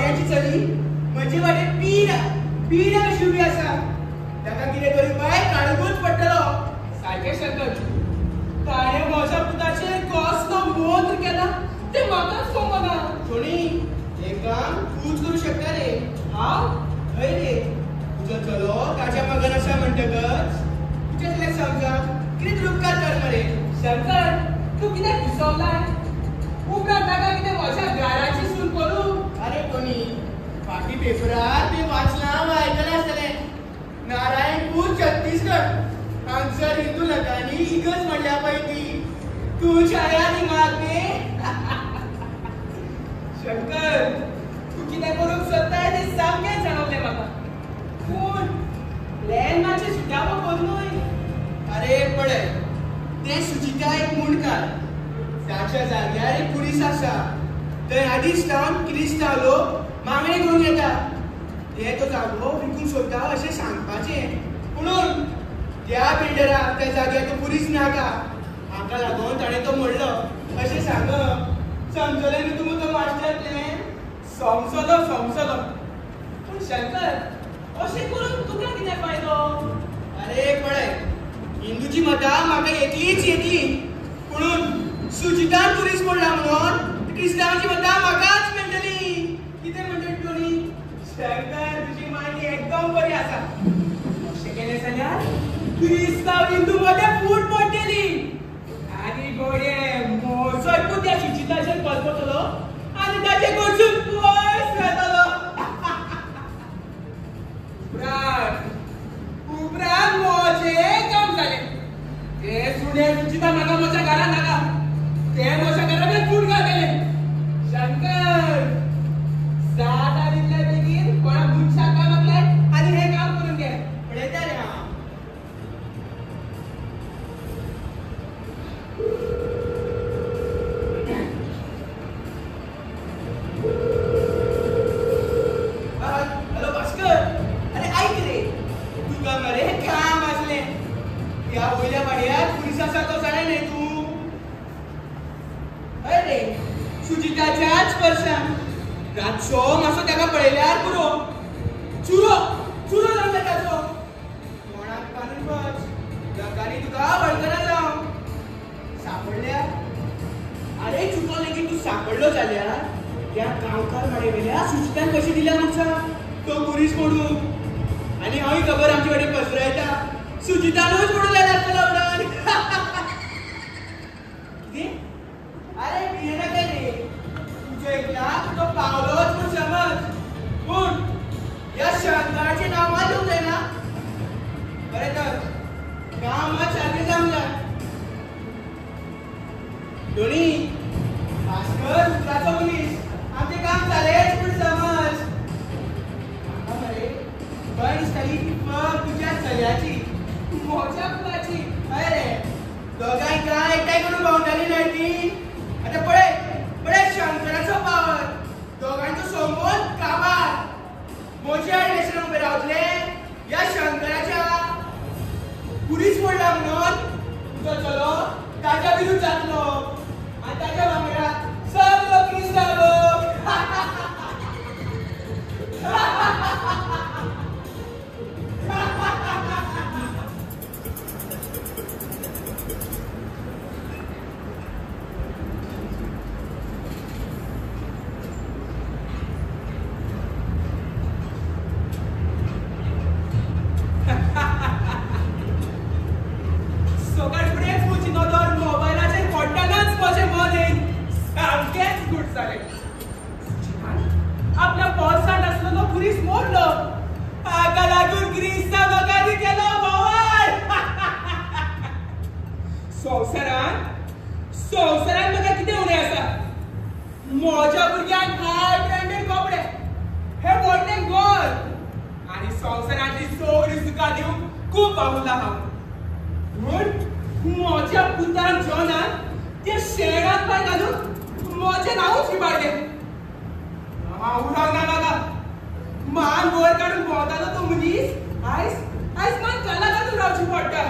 पावड्याची चली म्हजे वाटे पीना पीना कशी उभी आसा ताका कितें तरी बाय काळगूच पडटलो सारकें शंकर ताणें म्हज्या पुताचेर कसलो मोत्र केला ते म्हाकाच समजना सोनी हें काम तूंच करूं शकता रे हांव हय रे तुजो चलो ताच्या मगन आसा म्हणटकच तुज्या समजा कितें तरी उपकार कर मरे शंकर तूं कितें पिसवलाय उपरांत ताका कितें म्हज्या घराची सून करूं अरे कोणी फाटी पेपरार ते वाचलां वा आयकलां आसतलें नारायणपूर छत्तीसगड हांगसर हिंदू लोकांनी इगर्ज म्हणल्या पळय ती तूं शाळा दिमाग रे शंकर तूं कितें करूंक सोदताय तें सामकें जाणवलें म्हाका पूण प्लॅन मातशें सुटावो करूनय अरे पळय तें सुचिता एक मुंडकार ताच्या जाग्यार एक पुलीस आसा थंय आदींच जावन क्रिस्तांव लोक मागणी करूंक येता हे तो जागो विकूंक सोदता अशें सांगपाचें पुणून त्या बिल्डराक त्या जाग्यार तो पुलीस नाका हाका लागून ताणें तो म्हणलो अशें सांगप समजलें न्ही तुमी तो मास्टर प्लॅन समजलो पूण शंकर अशें करून तुका कितें फायदो अरे पळय हिंदूची मतां म्हाका येतली पुणून सुचितान पुलीस म्हणला म्हणून क्रिस्तांवांची मतां म्हाकाच मेळटली कितें म्हणटा टोनी शंकर तुजी मांडी एकदम बरी आसा अशें केलें जाल्यार क्रिस्तांव हिंदू मध्ये फूट पडटली आनी गोडे मोजोय तूं त्या सुचिताचेर पलपतलो आनी ताचे कडसून पयस वेतलो उपरांत म्हजें काम जालें ते सुणे सुचिता म्हाका म्हज्या घरांत नाका ते म्हज्या घरांत फूट घातले शंकर जाता तितले बेगीन कोणा मनशाक कामाक लाय आनी हें काम करून घे पळयता रे हांव हॅलो भास्कर अरे ऐक रे तुका मरे काम आसलें त्या वयल्या वाड्यार पुलीस आसा तो जाणा न्ही तूं हय रे सुचिताच्याच स्पर्शान रातचो मातसो ताका पळयल्यार पुरो चुरो जाता ताचो कोणाक काडून वच लोकांनी तुका वळखना जावं सापडल्या अरे चुको लेगीत तूं सापडलो जाल्यार त्या गांवकार माडे वयल्या सुचितान कशी दिल्या आमच्या तो पुलीस म्हणून आनी हांव खबर आमचे कडेन पसरयता सुचितानूच म्हणून लायला आसतलो म्हणून कितें अरे भियेनाका रे तुज्या एकल्याक तो पावलोच म्हूण समज पूण ह्या शंकराचें नांव मात येवंक जायना बरें तर काम मात सारकें जावंक जाय दोनी भास्कर उतराचो पुलीस आमचें काम जालेंच म्हूण समज म्हाका मरे भंय दिसताली ती फक्त तुज्या चल्याची म्हज्या पुताची हय रे दोगांयका एकठांय करून भोंवताली न्हय ती आतां पळय शंकराचो पावर दोगांचो संबंद काबार म्हज्या रिलेशन उबे रावतले ह्या शंकराच्या पुलीस म्हणला म्हणून तुजो चलो ताच्या विरुद्ध जातलो आनी ताच्या वांगडा सगलो क्रिस्तांव लोक आपल्या पॉर्सांत असलो तो पुलीस मोडलो हाका लागून क्रिस्तांव लोकांनी केलो बोवाळ संवसारांत म्हाका कितें उणें आसा म्हज्या भुरग्यांक हाय ब्रँडेड कपडे हे व्हडलें घर आनी संवसारांतली सगळीं सुखां दिवंक खूब आवडला हांव पूण म्हज्या पुतान जॉनान त्या शेणांत पांय घालून म्हजें नांवूच इबाडलें हांव उडोंक ना म्हाका मान वयर काडून भोंवतालो तो मनीस आयज मान खाला घालून रावची पडटा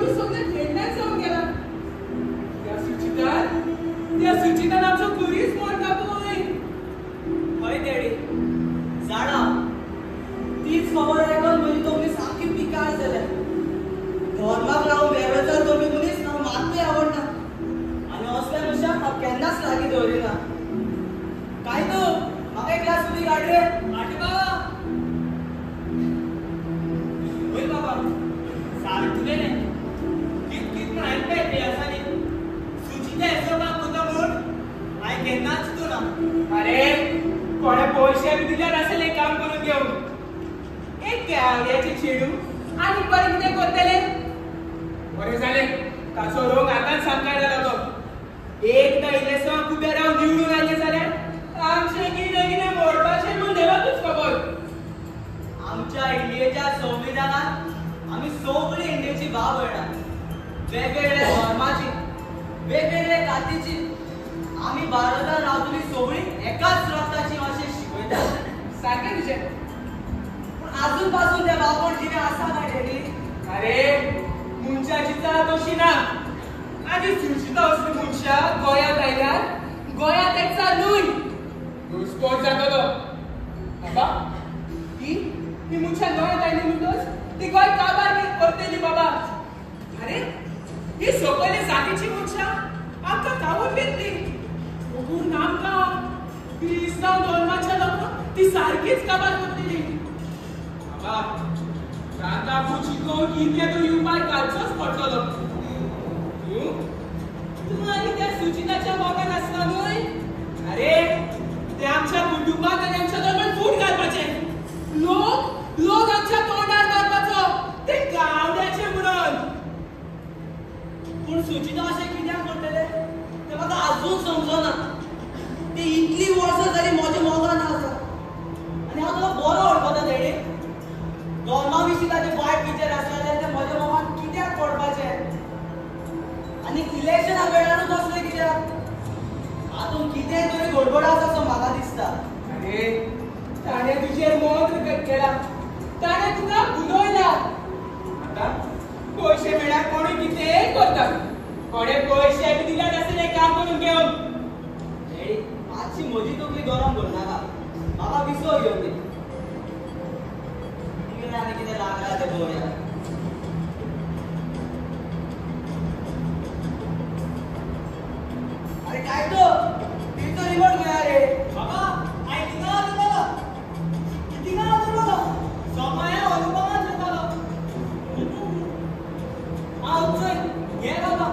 दीस सगळे खेळण्यात जाऊन गेला. त्या सुचितान आमचो कुरीच मोड कापूय. हय डॅडी, जाणा तीच खबर आयकून म्हणजे तोमी सामकी पिकार जाल्या. धर्माक लागून वेगळेचार करपी मनीस म्हाका मात्तूय आवडना आनी असल्या मनशाक हांव केन्नाच लागीं दवरिना. काय तूं म्हाका एक ग्लास उदीक हाड रे. हाड बाबा. होय बाबा, सारकें कित कित म्हणायला पेटे आसा न्ही. सुचिता हिशोबाक तुका म्हूण हांवें केन्नाच चिंतूना. अरे कोणे पयशे दिल्यार आसले काम करून घेवन. एक गावड्याचे चेडू आनी बरें कितें करतले. बरें जालें ताचो रोग आतांच सांगता जालो तो. एकदां इलेक्शन उबे रावन निवडून आयले जाल्यार आमचें कितें कितें मोडपाचें म्हूण देवाकूच खबर. आमच्या इंडियेच्या संविधानात आम्ही सगळी इंडियेची भाव भयणां. वेगवेगळ्या धर्माची, वेगवेगळ्या जातीची, आम्ही भारतांत रावतली सगळी एकाच रक्ताची अशें शिकयतात. सारकें तुजें. पूण आजून पासून त्या भावपण कितें आसा काय डॅडी? अरे मनशाची जात अशी ना. आनी सुचिता असली मनशा गोंयांत आयल्यार गोंयांत एकचा न्हय घुसपोट जातलो. बाबा ही मनशा गोंयांत आयली म्हणटच ती गोंय काबार करतली बाबा. अरे ही सकयल्या जातीची मनशा आमकां कावून घेतली. पूण आमकां क्रिस्तांव धर्माच्या लोकांक ती सारकीच काबार करतली. बाबा राता पुचिकोन कितें तरी उपाय काडचोच पडटलो. तूं आनी त्या सुचिताच्या मोगान आसला न्हय. अरे ते आमच्या कुटुंबाक आनी आमच्या धर्मान फूट घालपाचें. लोक आमच्या तोंडार मारपाचो ते गावड्याचे म्हणून. पूण सुचिता अशें कित्याक करतले तें म्हाका आजून समजना. ती इतली वर्सां जाली म्हज्या मोगान आसा आनी हांव तुका बरो वळखता डॅडी. धर्मा विशीं ताचें वायट विचार आसले जाल्यार तें म्हज्या मोगान कित्याक पडपाचें. आनी इलेक्शना वेळारूच असलें कित्याक. हातूंत कितेंय तरी गडबड आसा असो म्हाका दिसता. अरे ताणें तुजेर मोग केला. ताणें तुका बुडयला. आतां पयशे मेळ्ळ्यार कोणूय कितेंय करता. कोणे पयशे दिल्यार आसले काम करून घेवन. डॅडी मातशी म्हजी तकली गरम करनाका. म्हाका विसो घेवन दी. कितें आनी कितें लागला तें पळोवया. अरे काय तो टीचर रिमोट घ्या रे. बाबा आई तिंगा आलो समय अनुपमान जातालो. हांव चल घे बाबा.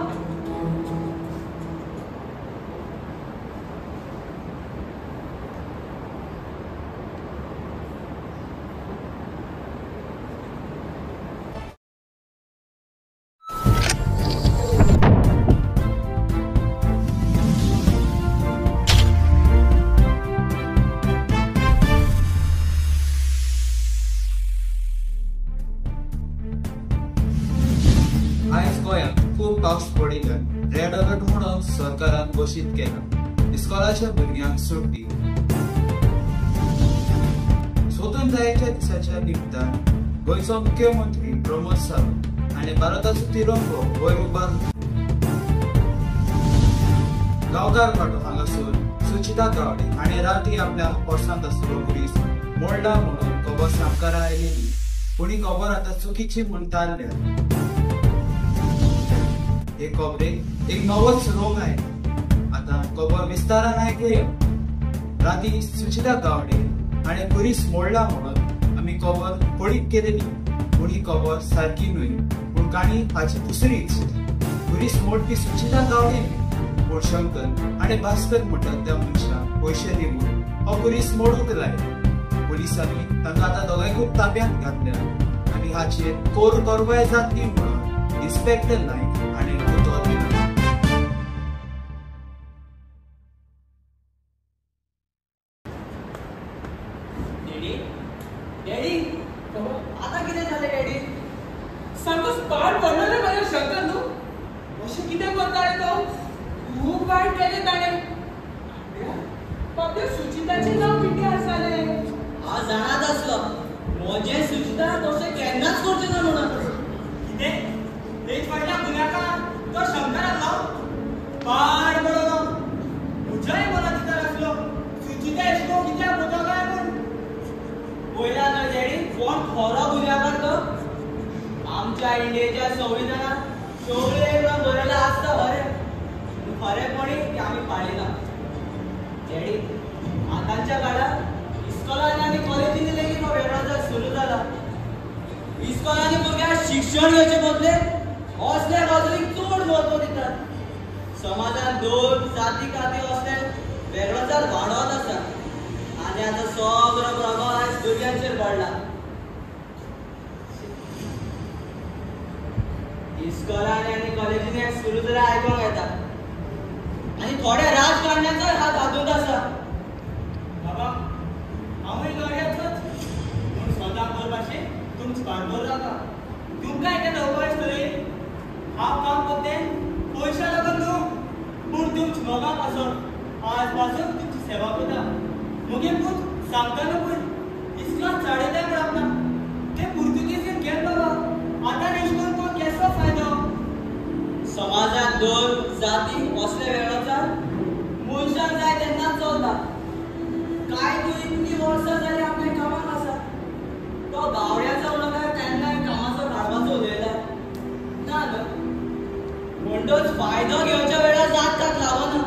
पावस पडिल्ल्यान रेड अलर्ट म्हणून सरकारान घोशीत केला. इस्कॉलाच्या भुरग्यांक सुट्टी. स्वतंत्रतायेच्या दिसाच्या निमतान गोंयचो मुख्यमंत्री प्रमोद सावंत हाणें भारताचो तिरंगो वयर उबारलो. गांवकार पाटो हांगासर सुचिता गावडे हाणें राती आपल्या पर्सांत आसलो पुलीस मोडला म्हणून खबर सामकारा आयलेली. पूण ही खबर आतां चुकीची म्हूण तारल्या. हे खबरेक एक नवोच रोग आहे. आता खबर विस्तारान ऐकूया. राती सुचिता गावडे हाणें पुलीस मोडला म्हणून आमी खबर पडीत केलेली. पूण ही खबर सारकी न्हय. पूण काणी हाची दुसरीच. पुलीस मोडपी सुचिता गावडे न्हय पूण शंकर हाणें भास्कर म्हणटात त्या मनशाक पयशे दिवन हो पुलीस मोडूंक लायलो. पुलिसांनी तांकां आतां दोगांयकूच ताब्यांत घातल्या आनी हाचेर कोर कारवाय जातली म्हणून इन्स्पेक्टर नायक हाणें उतर दिलो. डॅडी आता कितें जालें डॅडी? सामकोच पाड पडलो रे माझ्या शंकर न्हू. अशें कितें करता रे तो? खूब वायट केलें ताणें. फक्त सुचिताचें नांव पिड्ड्यार आसलें. हांव जाणाच आसलो म्हजें सुचिता तशें केन्नाच करचें ना म्हणून. कितें? एक फावट आमच्या इंडियेच्या संविधानात सगळे बरयला आसता खरेपणी ते आम्ही पाळिना डॅडी आतांच्या काळात इस्कॉलांनी आनी कॉलेजींनी लेगीत हो वेगळाच सुरू जाला इस्कॉलांनी भुरग्यांक शिक्षण घेवचे बदले असल्या गजालीक चड महत्व दितात समाजात दोन जाती काती असले वेगळोच वाडत आसा आनी आतां सगळो प्रभाव आयज भुरग्यांचेर पडला इस्कॉलांनी आनी कॉलेजींनी सुरू जाल्यार आयकोंक येता आनी थोड्या राजकारण्यांचो हात हातूंत आसा बाबा हांवूय गड्याचोच पूण स्वता बरो भाशेन तुमचे बारबर रावता तुमकां एका नवकार आसतली हांव काम करतें पयशा लागून न्हू पूण तुमच्या मोगा पासून आज पासून तुमची सेवा करता मुगे पूत सांगता न्हू पळय इस्कॉलांत साडे टायम रावता ते पुर्तुगीजीन गेल बाबा आतां नेशनल कोण केसो फायदो समाजात दोन जाती असले वेगळोच मनशाक जाय तेन्ना चलता काय तू इतली वर्सां जाली आपल्या कामाक आसा तो गावड्याचो उलयता तेन्नाय कामाचो काडपाचो उलयला ना म्हणटच फायदो घेवच्या वेळार जात ताक लावना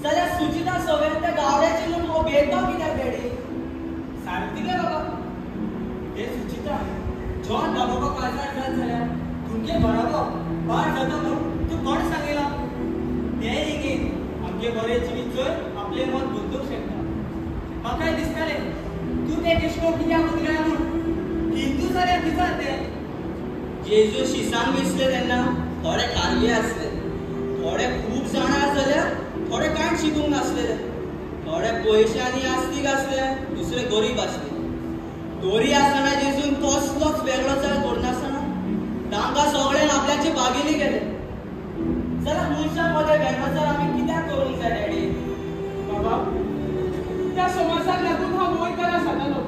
जाल्यार सुचिता सगळ्यान त्या गावड्याची म्हणून हो भेदभाव कित्याक डॅडी सारकी काय बाबा हे सुचिता जॉन बाबा काळजात घात जाल्यार तुमचे घराबो भायर जाता म्हूण तूं कोण सांगला ते लेगीत आमगे बरे जिवीत जर आपले मत बदलूंक शकता म्हाकाय दिसतालें तूं ते केशव कित्याक उगल्या म्हूण हिंदू जाल्यार दितात ते जेजू शिसांक दिसले तेन्ना थोडे खारगे आसले थोडे खूब जाणार जाल्यार थोडे कांय शिकूंक नासलेले थोडे पयशांनी आस्तीक आसले दुसरे गरीब आसले दोरी आसतना जेजून तसलोच वेगळो चाल करनासतना तांकां सगळ्यांक आपल्याचे बागिली केले जाल्यार मनशां मदें वेगळोचार आमी कित्याक करूंक जाय डॅडी बाबा त्या समाजाक लागून हांव वयर करा सांगतालो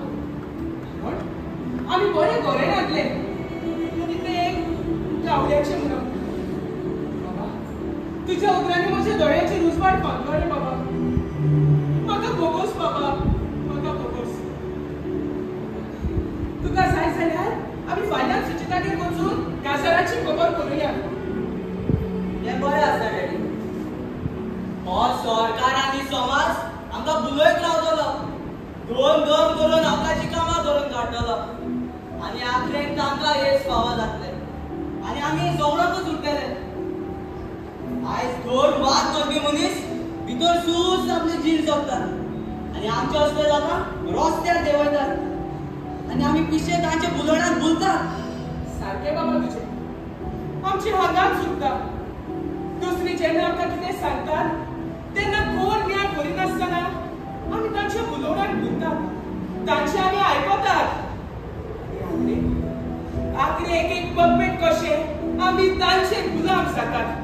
पण आमी बरे घरे घातले आनी ते एक गावड्याचे म्हणून बाबा तुज्या उतरांनी म्हज्या दोळ्याची रुजवाट पावलो रे बाबा म्हाका बोगोस बाबा म्हाका बोगोस तुका जाय जाल्यार आमी फाल्यां सुचितागेर वचून कासाराची खबर करुया तें बरें आसा डॅडी हो सरकार आनी समाज आमकां बुलयत रावतलो दोन दोन करून आपल्याची कामां करून काडटलो आनी आखरेक तांकां हेच फावो जातले आनी आमी सगळोकूच उरतले आयज दोन वाद करपी मनीस भितर सूज आपली जीण जगतात आनी आमचे असले लोकांक रस्त्यार देंवयतात आनी आमी पिशे तांचे बुलयणाक भुलतात सारके बाबा तुजे आमची हांगाच चुकता दुसरी जेन्ना आमकां कितें सांगतात तेन्ना कोण न्याय करिनासतना आमी तांचे बुलोवणाक भुलतात तांचे आमी आयकतात आखरे एक एक पप्पेट कशे आमी तांचे गुलाम जातात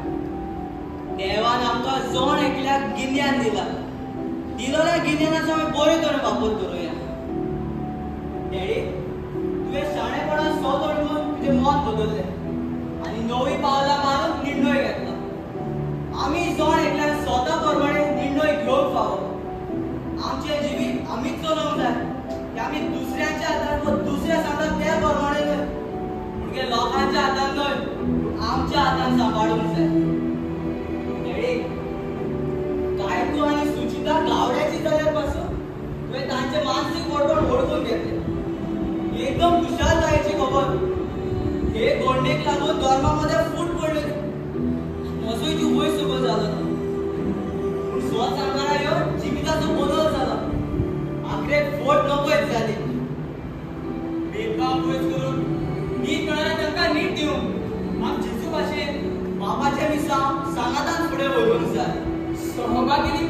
देवान आमकां जण एकल्याक गिन्यान दिला दिलोल्या गिन्यानाचो आमी बरे तरेन वापर करुया डॅडी तुवें शाणेपणान सोदोड घेवन तुजें मत बदललें आनी नवी पावलां मारून निर्णय घेतला आमी जण एकल्याक स्वता प्रमाणे निर्णय घेवंक फावो आमचें जिवीत आमीच चलोवंक जाय की आमी दुसऱ्यांच्या हातान वा दुसऱ्या सांगता त्या प्रमाणे न्हय म्हणजे लोकांच्या हातान न्हय आमच्या हातान सांबाळूंक जाय डॅडी काय तू आनी सुचिता गावड्याची जाल्यार पासून तुवें तांचे मानसीक वळवण ओळखून घेतलें एकदम खुशाल जायची खबर हे गोंडेक लागून धर्मामध्ये फूट पडलेली म्हजोय जीव वयर सकयल जालो ना पूण स्व सांगणारा ह्यो जिविताचो बदल जाला आखरेक फोट नकळत जाली भेदभाव पयस करून नीट कळना तांकां नीट दिवंक आम जेजू भाशेन बापाचे मिसां सांगातान फुडें व्हरूंक जाय सहभागी